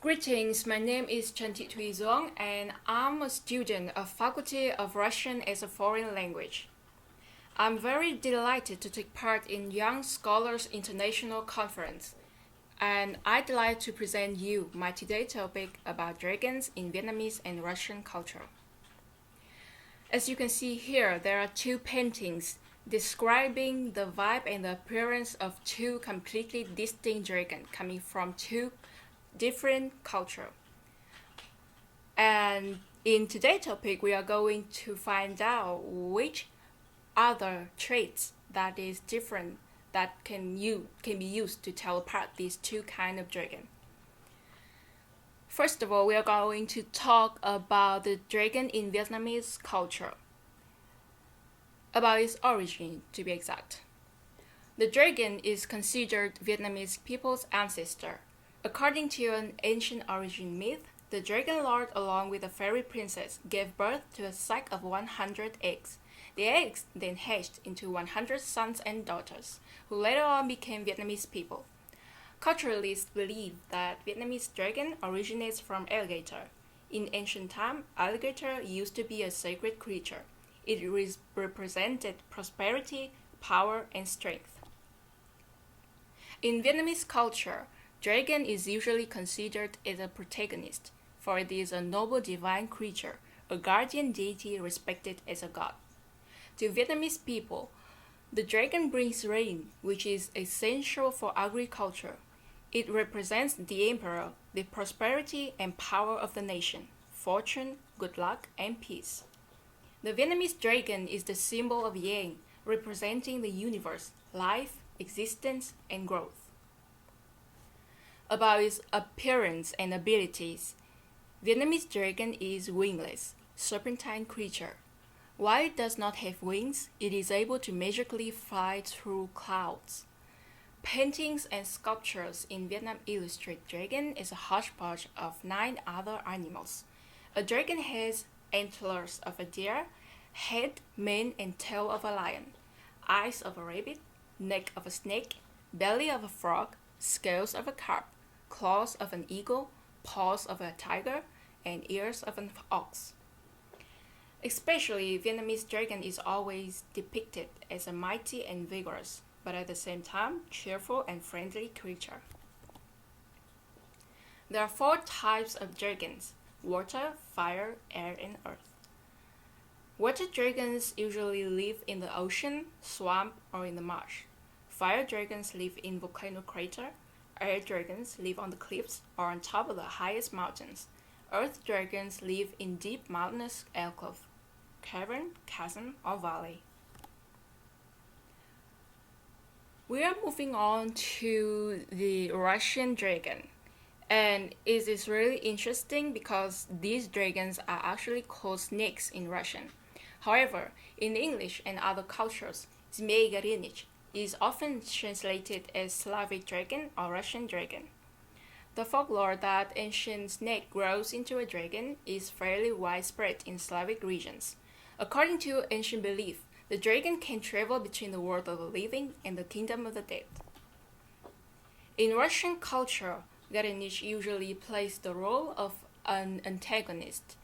Greetings, my name is Thuy Duong and I'm a student of Faculty of Russian as a Foreign Language. I'm very delighted to take part in Young Scholars International Conference and I'd like to present you my today's topic about dragons in Vietnamese and Russian culture. As you can see here, there are two paintings describing the vibe and the appearance of two completely distinct dragons coming from two different cultures. And in today's topic, we are going to find out which other traits that is different that can be used to tell apart these two kind of dragon. First of all, we are going to talk about the dragon in Vietnamese culture, about its origin to be exact. The dragon is considered Vietnamese people's ancestor. According to an ancient origin myth, the dragon lord along with a fairy princess gave birth to a sack of 100 eggs. The eggs then hatched into 100 sons and daughters, who later on became Vietnamese people. Culturalists believe that Vietnamese dragon originates from alligator. In ancient time, alligator used to be a sacred creature. It represented prosperity, power, and strength. In Vietnamese culture, dragon is usually considered as a protagonist, for it is a noble divine creature, a guardian deity respected as a god. To Vietnamese people, the dragon brings rain, which is essential for agriculture. It represents the emperor, the prosperity and power of the nation, fortune, good luck, and peace. The Vietnamese dragon is the symbol of Yang, representing the universe, life, existence, and growth. About its appearance and abilities, Vietnamese dragon is wingless, serpentine creature. While it does not have wings, it is able to magically fly through clouds. Paintings and sculptures in Vietnam illustrate dragon as a hodgepodge of 9 other animals. A dragon has antlers of a deer, head, mane, and tail of a lion, eyes of a rabbit, neck of a snake, belly of a frog, scales of a carp, claws of an eagle, paws of a tiger, and ears of an ox. Especially, Vietnamese dragon is always depicted as a mighty and vigorous, but at the same time, cheerful and friendly creature. There are 4 types of dragons: water, fire, air, and earth. Water dragons usually live in the ocean, swamp, or in the marsh. Fire dragons live in volcano crater. Air dragons live on the cliffs or on top of the highest mountains. Earth dragons live in deep mountainous alcove, cavern, chasm, or valley. We are moving on to the Russian dragon. And it is really interesting because these dragons are actually called snakes in Russian. However, in English and other cultures, Zmei Горыныч is often translated as Slavic dragon or Russian dragon. The folklore that ancient snake grows into a dragon is fairly widespread in Slavic regions. According to ancient belief, the dragon can travel between the world of the living and the kingdom of the dead. In Russian culture, Горыныч usually plays the role of an antagonist.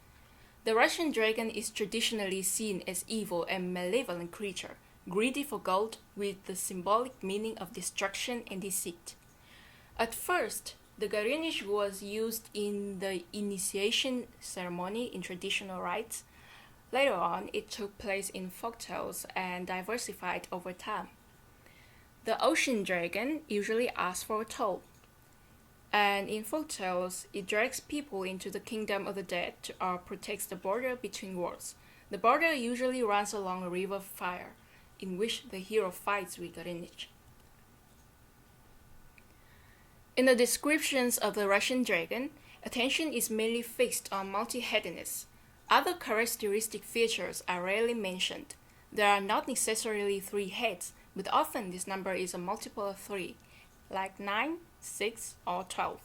The Russian dragon is traditionally seen as evil and malevolent creature, greedy for gold with the symbolic meaning of destruction and deceit. At first, the Горыныч was used in the initiation ceremony in traditional rites. Later on, it took place in folktales and diversified over time. The ocean dragon usually asks for a toll, and in folktales, it drags people into the kingdom of the dead or protects the border between worlds. The border usually runs along a river of fire, in which the hero fights with Горыныч. In the descriptions of the Russian dragon, attention is mainly fixed on multi-headedness. Other characteristic features are rarely mentioned. There are not necessarily 3 heads, but often this number is a multiple of 3, like 9, 6, or 12.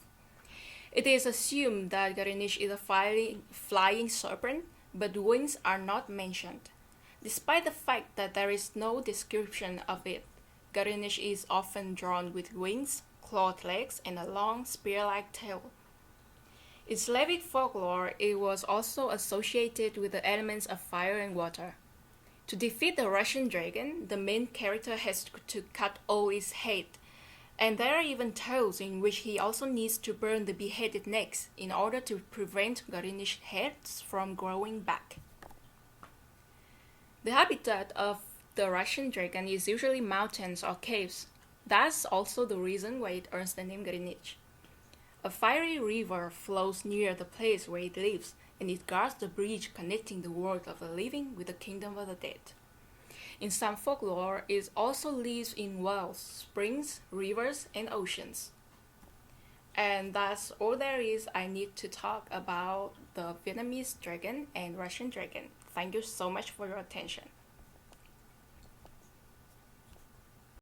It is assumed that Горыныч is a flying serpent, but wings are not mentioned. Despite the fact that there is no description of it, Горыныч is often drawn with wings, clawed legs, and a long spear-like tail. In Slavic folklore, it was also associated with the elements of fire and water. To defeat the Russian dragon, the main character has to cut all its head, and there are even tales in which he also needs to burn the beheaded necks in order to prevent Gorinish heads from growing back. The habitat of the Russian dragon is usually mountains or caves. That's also the reason why it earns the name Gorinich. A fiery river flows near the place where it lives, and it guards the bridge connecting the world of the living with the kingdom of the dead. In some folklore, it also lives in wells, springs, rivers, and oceans. And that's all there is I need to talk about the Vietnamese dragon and Russian dragon. Thank you so much for your attention.